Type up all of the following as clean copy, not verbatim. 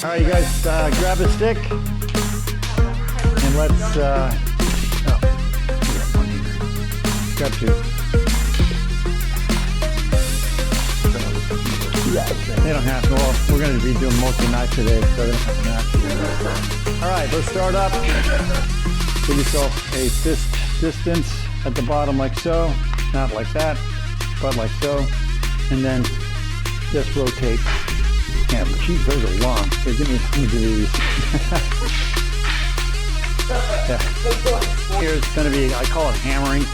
All right, you guys, grab a stick and let's. Got two. They don't have to. Well, we're going to be doing mostly knife today, so they don't have to. All right, let's start up. Give yourself a fist distance at the bottom, like so. Not like that, but like so, and then just rotate. Yeah, geez, those are long. Here, let me do these. Yeah. Here it's going to be, I call it hammering,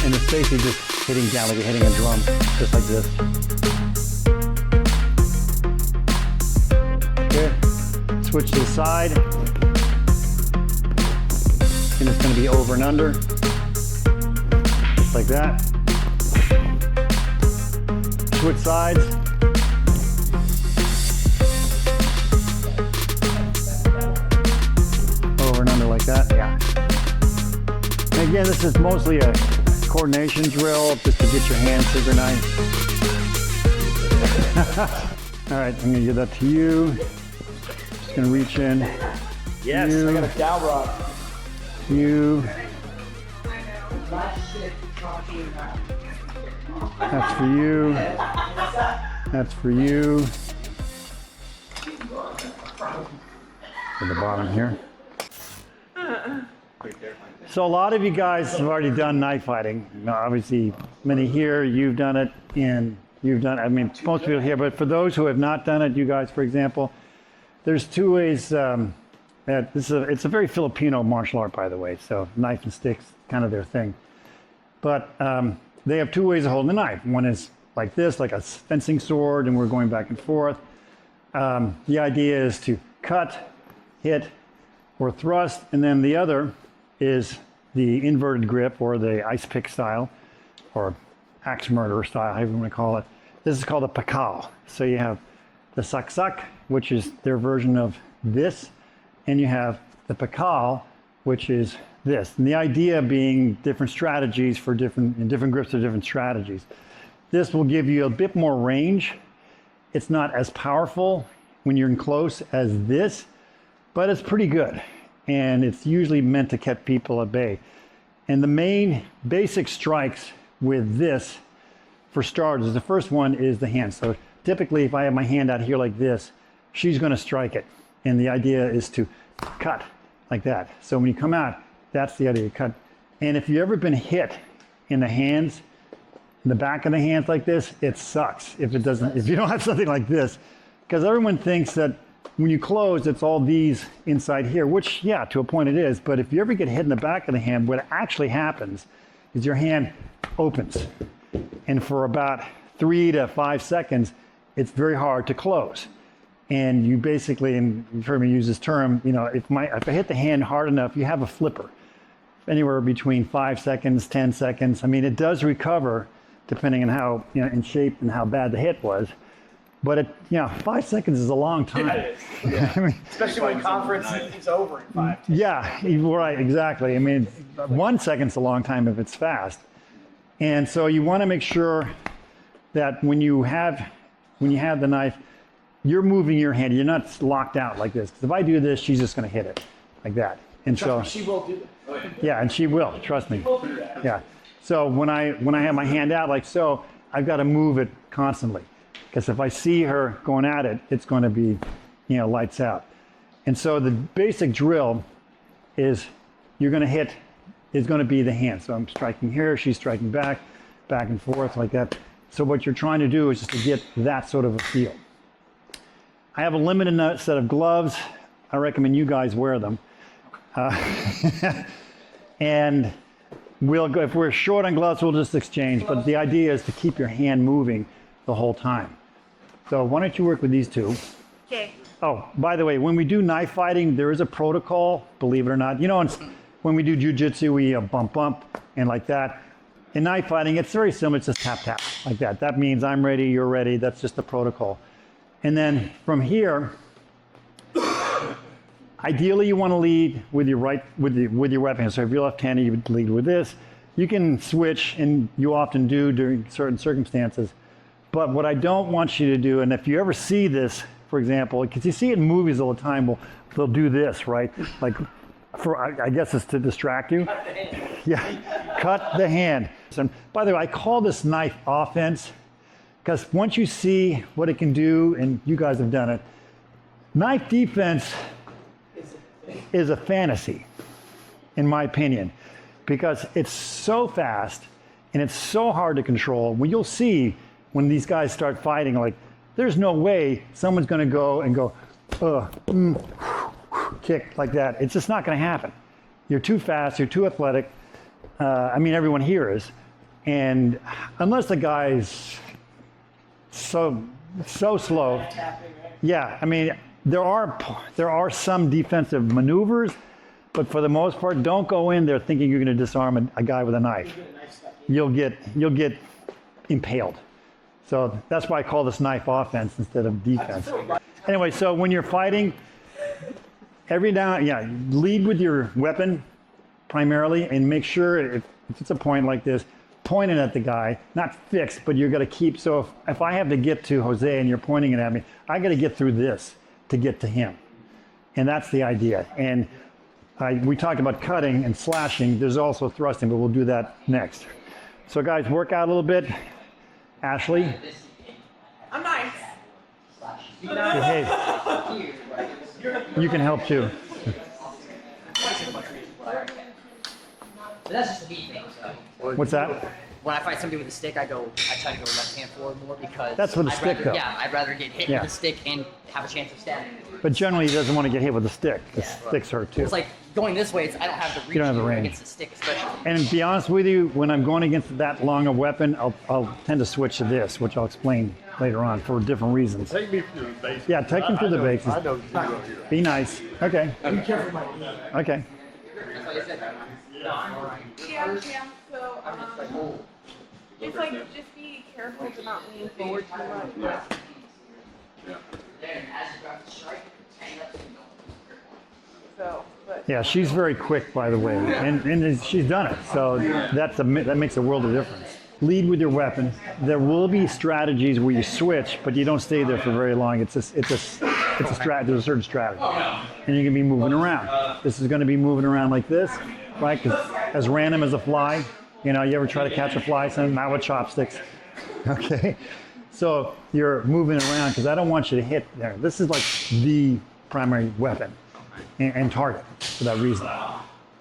and it's basically just hitting down like you're hitting a drum, just like this. Okay, switch to the side, and it's going to be over and under, just like that. Switch sides. Over and under like that, yeah. And again, this is mostly a coordination drill, just to get your hands synchronized. All right, I'm gonna give that to you. Just gonna reach in. Yes, you, I got a dowel rod. You. That's for you. That's for you. At the bottom here. So a lot of you guys have already done knife fighting. You know, obviously, many here, you've done it, and you've done it. I mean, most people here, but for those who have not done it, you guys, for example, there's two ways that it's a very Filipino martial art, by the way. So knife and sticks, kind of their thing. But they have two ways of holding the knife. One is like this, like a fencing sword, and we're going back and forth. The idea is to cut, hit, or thrust, and then the other is the inverted grip, or the ice pick style, or axe murderer style, however you want to call it. This is called a pakao. So you have the Saksak, which is their version of this, and you have the pakao, which is this. And the idea being different strategies for different grips are different strategies. This will give you a bit more range. It's not as powerful when you're in close as this, but it's pretty good. And it's usually meant to keep people at bay. And the main basic strikes with this, for starters, the first one is the hand. So typically if I have my hand out here like this, she's going to strike it. And the idea is to cut like that. So when you come out, that's the idea, cut. And if you've ever been hit in the hands, in the back of the hands like this, it sucks if it doesn't, if you don't have something like this. Because everyone thinks that when you close, it's all these inside here, which, yeah, to a point it is. But if you ever get hit in the back of the hand, what actually happens is your hand opens. And for about 3 to 5 seconds, it's very hard to close. And you basically, and you've heard me use this term, you know, if I hit the hand hard enough, you have a flipper. Anywhere between 5 seconds, 10 seconds. I mean, it does recover depending on how, you know, in shape and how bad the hit was. But it, you know, 5 seconds is a long time. Yeah, it is. Yeah. I mean, especially when conference is over in 5. Yeah, right, exactly. I mean, 1 second's a long time if it's fast. And so you want to make sure that when you have the knife, you're moving your hand. You're not locked out like this. Because if I do this, she's just going to hit it like that. And trust me, she will do that. Yeah, and she will. Trust me. She will do that. Yeah. So when I have my hand out like so, I've got to move it constantly. Because if I see her going at it, it's going to be, you know, lights out. And so the basic drill is you're going to hit, is going to be the hand. So I'm striking here, she's striking back and forth like that. So what you're trying to do is just to get that sort of a feel. I have a limited set of gloves. I recommend you guys wear them. And we'll go, if we're short on gloves, we'll just exchange. But the idea is to keep your hand moving the whole time. So why don't you work with these two? Okay. Oh, by the way, when we do knife fighting, there is a protocol, believe it or not. You know, when we do jujitsu, we bump, and like that. In knife fighting, it's very similar. It's just tap, tap, like that. That means I'm ready, you're ready. That's just the protocol. And then from here, ideally you want to lead with your right, with your weapon. So if you're left-handed, you would lead with this. You can switch, and you often do during certain circumstances. But what I don't want you to do, and if you ever see this for example, because you see it in movies all the time, they'll do this, right? Like, I guess it's to distract you. Yeah, cut the hand. So, by the way, I call this knife offense because once you see what it can do, and you guys have done it, knife defense is a fantasy, in my opinion, because it's so fast and it's so hard to control. When you'll see when these guys start fighting, like, there's no way someone's going to go and go, kick like that. It's just not going to happen. You're too fast. You're too athletic. I mean, everyone here is. And unless the guy's so slow, yeah. I mean, there are some defensive maneuvers, but for the most part, don't go in there thinking you're going to disarm a guy with a knife. You'll get impaled. So that's why I call this knife offense instead of defense. Anyway, so when you're fighting, lead with your weapon primarily, and make sure if it's a point like this, point it at the guy, not fixed, but you're going to keep. So if I have to get to Jose and you're pointing it at me, I got to get through this to get to him, and that's the idea. And we talked about cutting and slashing. There's also thrusting, but we'll do that next. So guys, work out a little bit. Ashley, I'm nice. hey, you can help too. But that's just a me thing. So What's that? when I fight somebody with a stick, I try to go left hand forward more because That's with a stick, though. Yeah, I'd rather get hit Yeah. with a stick and have a chance of stabbing. But generally, he doesn't want to get hit with a stick. The sticks hurt too. It's like going this way. I don't have the reach don't have the range. against the stick, especially. And to be honest with you, when I'm going against that long a weapon, I'll tend to switch to this, which I'll explain later on for different reasons. Take me through the basics. Yeah, take him through the basics. I know zero here. Be nice. Okay. Okay. Yeah. So, it's like just be careful to not lean forward too much. So, but Yeah, she's very quick, by the way, and she's done it. So that makes a world of difference. Lead with your weapon. There will be strategies where you switch, but you don't stay there for very long. There's a certain strategy, and you're gonna be moving around. This is gonna be moving around like this, right? 'Cause as random as a fly. You know, you ever try to catch a fly? Not with chopsticks. Okay, so you're moving around because I don't want you to hit there. This is like the primary weapon and target for that reason.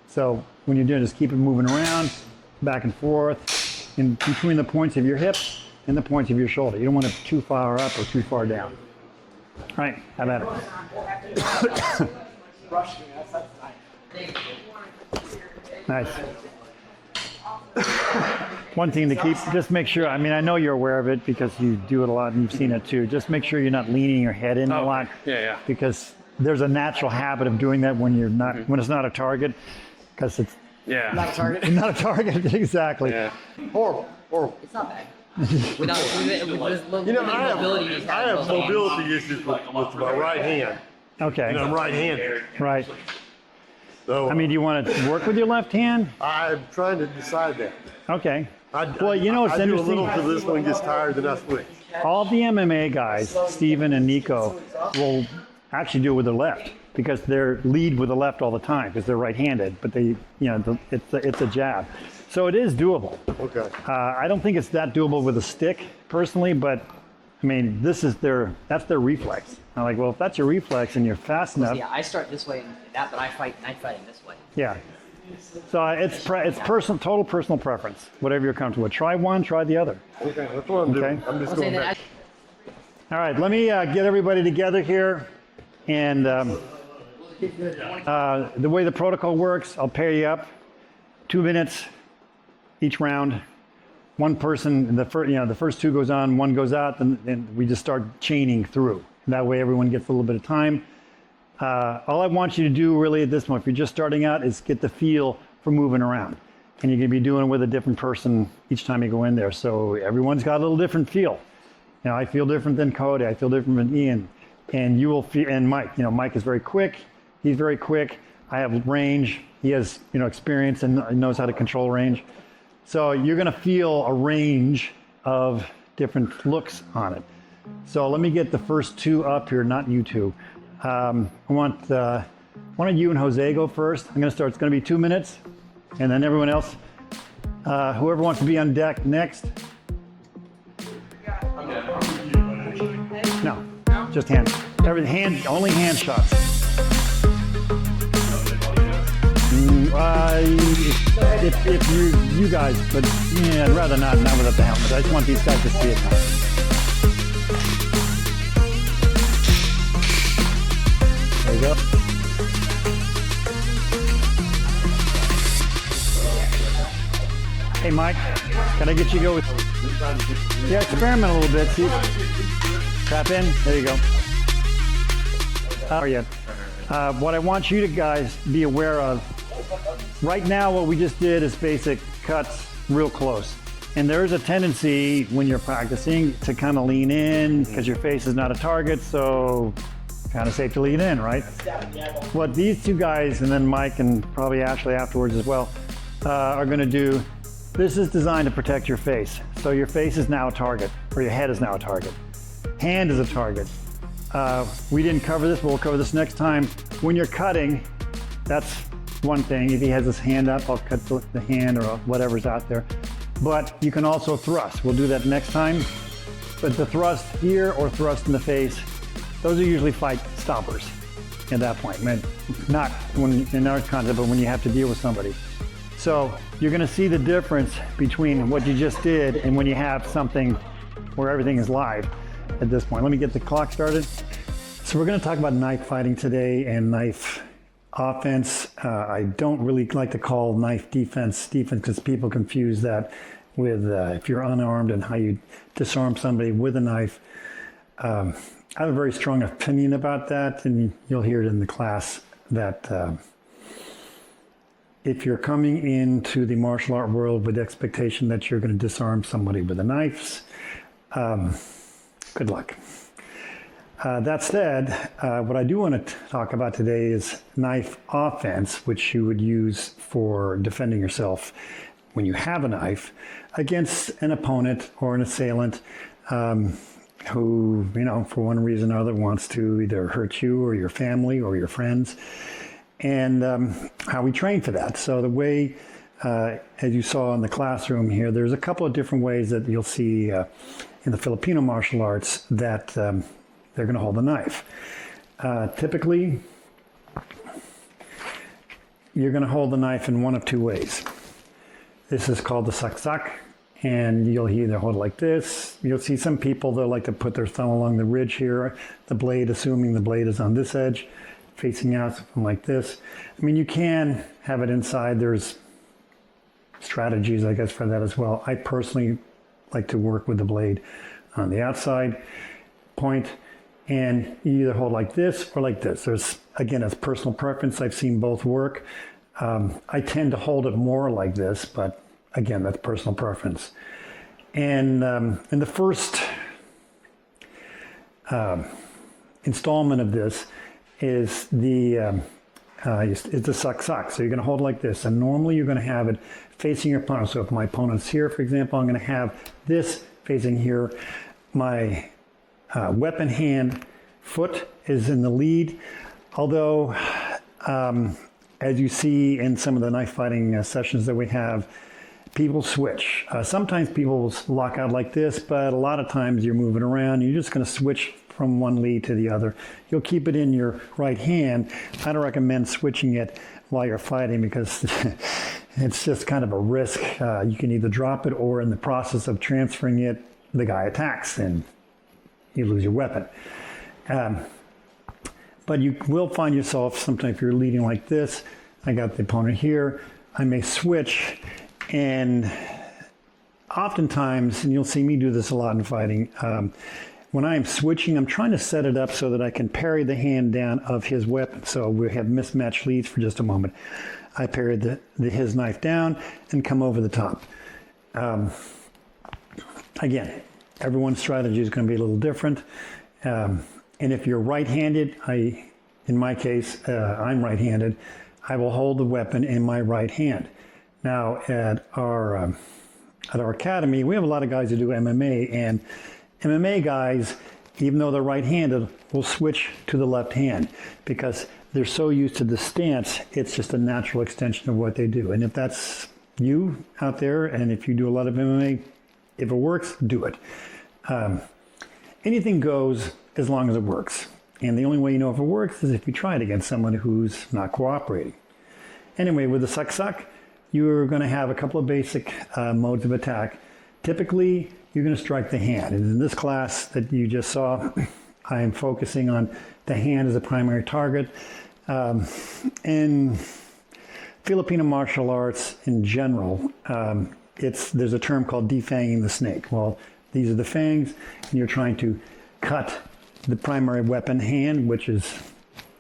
So when you're doing, just keep it moving around, back and forth, in between the points of your hip and the points of your shoulder. You don't want it too far up or too far down. All right, how about it? Nice. One thing to keep, just make sure, I mean, I know you're aware of it because you do it a lot and you've seen it too. Just make sure you're not leaning your head in a lot. Yeah. Because there's a natural habit of doing that when you're not, when it's not a target, because it's Yeah. Not a target. not a target, exactly. Yeah. Horrible. It's not bad. Without You know, I have mobility issues with my right hand. Okay, You know, I'm right-handed. right. So I mean, do you want to work with your left hand? I'm trying to decide that. Okay. Well, you know, it's I do a interesting. little till this one gets tired, then I switch. All the MMA guys, Steven and Nico, will actually do it with their left because they're lead with the left all the time because they're right-handed, but they, you know, it's a jab. So it is doable. Okay. I don't think it's that doable with a stick personally, but I mean, that's their reflex. I'm like, well, if that's your reflex and you're fast enough, Yeah, I start this way and that, but I fight in this way. yeah. So it's total personal preference. Whatever you're comfortable with. Try one, try the other. Okay, that's what I'm doing. Okay. I'm just I'm going saying back. that All right, let me get everybody together here. And the way the protocol works, I'll pair you up. 2 minutes each round. One person, the first two goes on, one goes out, and we just start chaining through. That way everyone gets a little bit of time. All I want you to do really at this point, if you're just starting out, is get the feel for moving around. And you're gonna be doing it with a different person each time you go in there. So everyone's got a little different feel. You know, I feel different than Cody, I feel different than Ian. And you will feel, and Mike, you know, Mike is very quick. He's very quick. I have range. He has, you know, experience and knows how to control range. So you're gonna feel a range of different looks on it. So let me get the first two up here, not you two. I want one of you and Jose go first. I'm going to start. It's going to be 2 minutes, and then everyone else. Whoever wants to be on deck next. No, just hand. Everything only hand shots. If you guys, but yeah, I'd rather not without the helmet. I just want these guys to see it now. There you go. Hey Mike, can I get you to go with? Yeah, experiment a little bit. See, trap in. There you go. How are you? What I want you to guys be aware of. Right now, what we just did is basic cuts real close. And there is a tendency when you're practicing to kind of lean in because your face is not a target, so kind of safe to lean in, right? What these two guys, and then Mike and probably Ashley afterwards as well, are going to do, this is designed to protect your face. So your face is now a target, or your head is now a target. Hand is a target. We didn't cover this, but we'll cover this next time. When you're cutting, that's one thing. If he has his hand up, I'll cut the hand or whatever's out there. But you can also thrust. We'll do that next time. But the thrust here or thrust in the face, those are usually fight stoppers at that point. Not when in our concept, but when you have to deal with somebody. So you're going to see the difference between what you just did and when you have something where everything is live at this point. Let me get the clock started. So we're going to talk about knife fighting today and knife offense. I don't really like to call knife defense because people confuse that with if you're unarmed and how you disarm somebody with a knife. I have a very strong opinion about that, and you'll hear it in the class that if you're coming into the martial art world with the expectation that you're going to disarm somebody with a knife, good luck. That said, what I do want to talk about today is knife offense, which you would use for defending yourself when you have a knife against an opponent or an assailant who, for one reason or other wants to either hurt you or your family or your friends, and how we train for that. So the way, as you saw in the classroom here, there's a couple of different ways that you'll see in the Filipino martial arts that they're going to hold a knife. Typically, you're going to hold the knife in one of two ways. This is called the Saksak, and you'll either hold it like this. You'll see some people, they'll like to put their thumb along the ridge here, the blade, assuming the blade is on this edge, facing out, something like this. I mean, you can have it inside. There's strategies, I guess, for that as well. I personally like to work with the blade on the outside point, and you either hold like this or like this. There's, again, it's personal preference. I've seen both work. I tend to hold it more like this, but again, that's personal preference. And in the first installment of this is the Saksak. So you're going to hold it like this, and normally you're going to have it facing your opponent. So if my opponent's here, for example, I'm going to have this facing here. My weapon hand foot is in the lead, although as you see in some of the knife fighting sessions that we have, people switch. Sometimes people will lock out like this, but a lot of times you're moving around. You're just going to switch from one lead to the other. You'll keep it in your right hand. I don't recommend switching it while you're fighting because it's just kind of a risk. You can either drop it, or in the process of transferring it, the guy attacks and you lose your weapon. But you will find yourself, sometimes if you're leading like this, I got the opponent here, I may switch, and oftentimes, and you'll see me do this a lot in fighting, when I'm switching, I'm trying to set it up so that I can parry the hand down of his weapon. So we have mismatched leads for just a moment. I parried his knife down and come over the top. Again, everyone's strategy is going to be a little different. And if you're right-handed, in my case, I'm right-handed, I will hold the weapon in my right hand. Now, at our academy, we have a lot of guys who do MMA, and MMA guys, even though they're right-handed, will switch to the left hand because they're so used to the stance, it's just a natural extension of what they do. And if that's you out there, and if you do a lot of MMA, if it works, do it. Anything goes as long as it works. And the only way you know if it works is if you try it against someone who's not cooperating. Anyway, with the Saksak, you're going to have a couple of basic modes of attack. Typically, you're going to strike the hand. And in this class that you just saw, I am focusing on the hand as a primary target. In Filipino martial arts in general, there's a term called defanging the snake. Well, these are the fangs, and you're trying to cut the primary weapon hand, which is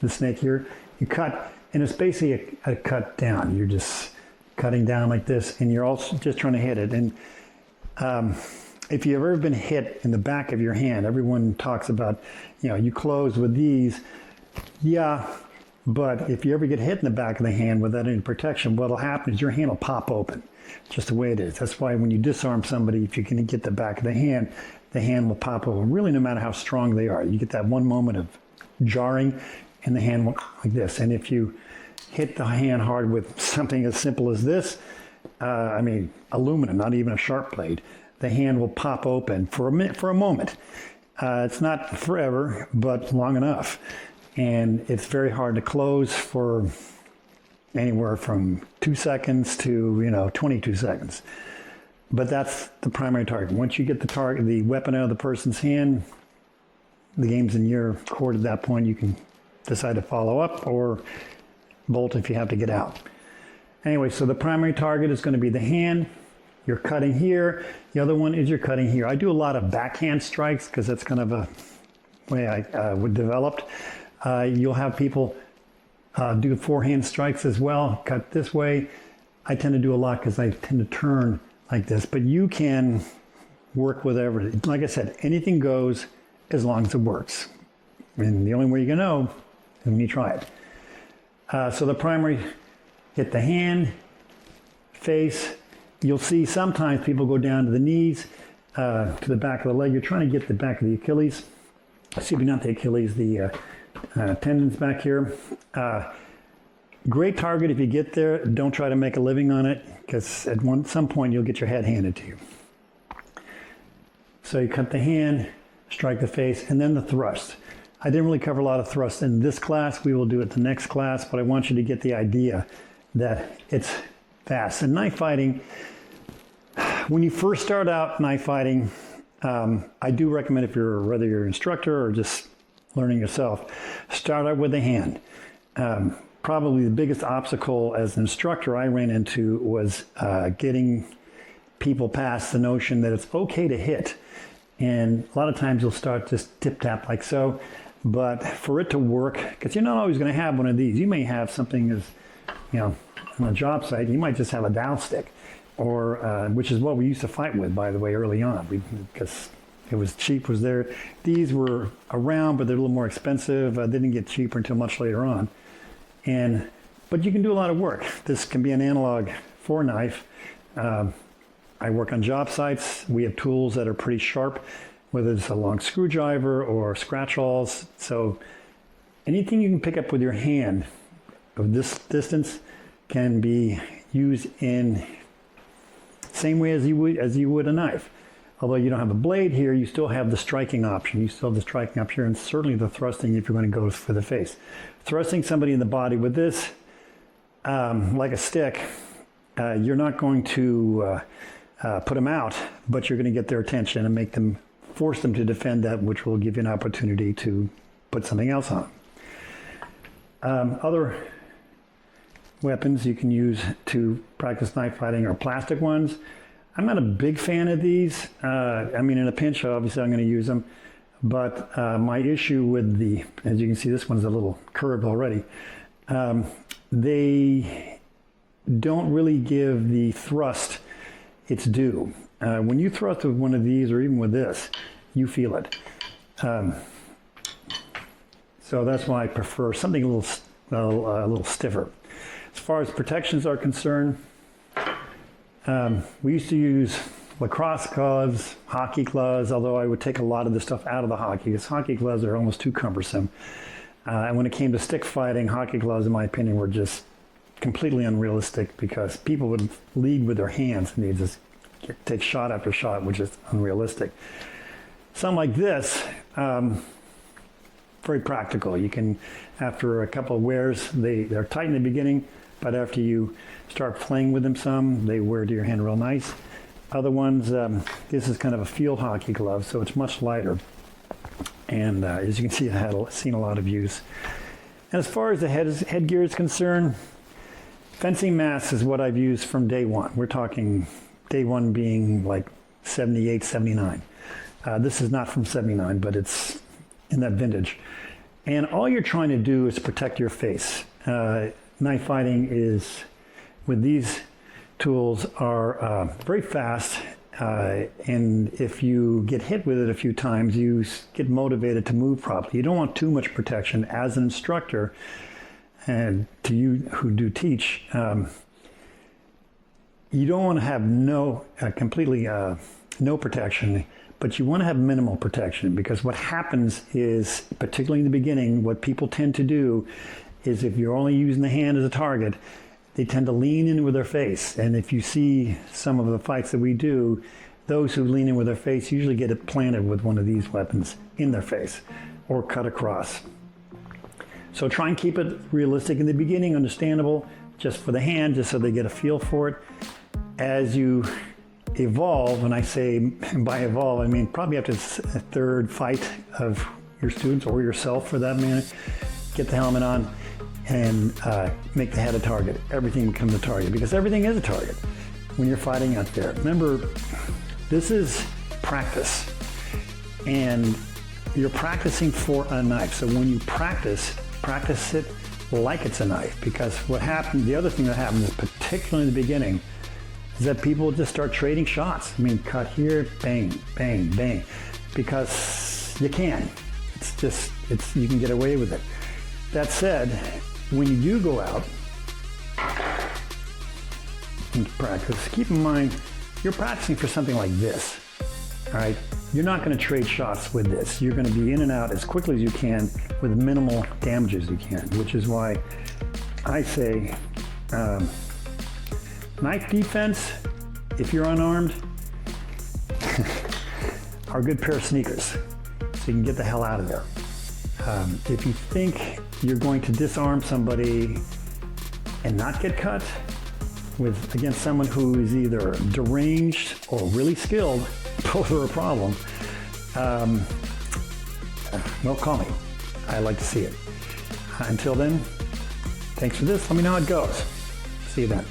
the snake here. You cut, and it's basically a cut down. You're just cutting down like this, and you're also just trying to hit it. And if you've ever been hit in the back of your hand, everyone talks about, you close with these. Yeah, but if you ever get hit in the back of the hand without any protection, what'll happen is your hand will pop open, just the way it is. That's why when you disarm somebody, if you can get the back of the hand will pop open, really no matter how strong they are. You get that one moment of jarring, and the hand will like this. And if you hit the hand hard with something as simple as this, aluminum, not even a sharp blade, the hand will pop open for a moment. It's not forever, but long enough. And it's very hard to close for anywhere from 2 seconds to 22 seconds. But that's the primary target. Once you get the weapon out of the person's hand, the game's in your court at that point. You can decide to follow up or bolt if you have to get out. Anyway, so the primary target is going to be the hand. You're cutting here. The other one is you're cutting here. I do a lot of backhand strikes because that's kind of a way I developed. You'll have people do forehand strikes as well, cut this way. I tend to do a lot because I tend to turn like this, but you can work with everything. Like I said, anything goes as long as it works. And the only way you can know is when you try it. So the primary, hit the hand, face. You'll see sometimes people go down to the knees, to the back of the leg. You're trying to get the back of the Achilles. Excuse me, not the Achilles, the tendons back here. Great target if you get there. Don't try to make a living on it because at some point you'll get your head handed to you. So you cut the hand, strike the face, and then the thrust. I didn't really cover a lot of thrust in this class. We will do it the next class, but I want you to get the idea that it's fast. And knife fighting, when you first start out knife fighting, I do recommend whether you're an instructor or just learning yourself, start out with the hand. Probably the biggest obstacle as an instructor I ran into was getting people past the notion that it's okay to hit. And a lot of times you'll start just tip-tap like so. But for it to work, because you're not always going to have one of these. You may have something as, on a job site, you might just have a dowel stick, or which is what we used to fight with, by the way, early on, because it was cheap, was there. These were around, but they're a little more expensive. They didn't get cheaper until much later on. But you can do a lot of work. This can be an analog for knife. I work on job sites. We have tools that are pretty sharp, whether it's a long screwdriver or scratch-alls. So anything you can pick up with your hand of this distance can be used in same way as you would a knife. Although you don't have a blade here, you still have the striking option. You still have the striking up here, and certainly the thrusting if you're going to go for the face. Thrusting somebody in the body with this, like a stick, you're not going to put them out, but you're going to get their attention and force them to defend that, which will give you an opportunity to put something else on. Other weapons you can use to practice knife fighting are plastic ones. I'm not a big fan of these. In a pinch, obviously I'm going to use them. But my issue with as you can see, this one's a little curved already. They don't really give the thrust its due. When you thrust with one of these, or even with this, you feel it. So that's why I prefer something a little stiffer. As far as protections are concerned, we used to use lacrosse gloves, hockey gloves, although I would take a lot of the stuff out of the hockey because hockey gloves are almost too cumbersome. And when it came to stick fighting, hockey gloves, in my opinion, were just completely unrealistic because people would lead with their hands and they just take shot after shot, which is unrealistic. Something like this, very practical. You can, after a couple of wears, they're tight in the beginning, but after you start playing with them some, they wear to your hand real nice. Other ones, this is kind of a field hockey glove, so it's much lighter. And as you can see, it had seen a lot of use. And as far as the headgear is concerned, fencing masks is what I've used from day one. We're talking day one being like 78, 79. This is not from 79, but it's in that vintage. And all you're trying to do is protect your face. Knife fighting is, with these tools, are very fast. And if you get hit with it a few times, you get motivated to move properly. You don't want too much protection. As an instructor, and to you who do teach, you don't want to have no protection, but you want to have minimal protection, because what happens is, particularly in the beginning, what people tend to do is if you're only using the hand as a target, they tend to lean in with their face. And if you see some of the fights that we do, those who lean in with their face usually get it planted with one of these weapons in their face or cut across. So try and keep it realistic in the beginning, understandable, just for the hand, just so they get a feel for it. As you evolve, and I say by evolve, I mean probably after a third fight of your students or yourself for that matter, get the helmet on and make the head a target. Everything becomes a target, because everything is a target when you're fighting out there. Remember, this is practice, and you're practicing for a knife. So when you practice it like it's a knife, because what happens, the other thing that happens, particularly in the beginning, is that people just start trading shots. I mean, cut here, bang, bang, bang, because you can. You can get away with it. That said, when you do go out and practice, keep in mind, you're practicing for something like this, all right? You're not going to trade shots with this. You're going to be in and out as quickly as you can with minimal damage as you can, which is why I say knife defense, if you're unarmed, are a good pair of sneakers, so you can get the hell out of there. If you think you're going to disarm somebody and not get cut against someone who is either deranged or really skilled, both are a problem, well, call me. I like to see it. Until then, thanks for this. Let me know how it goes. See you then.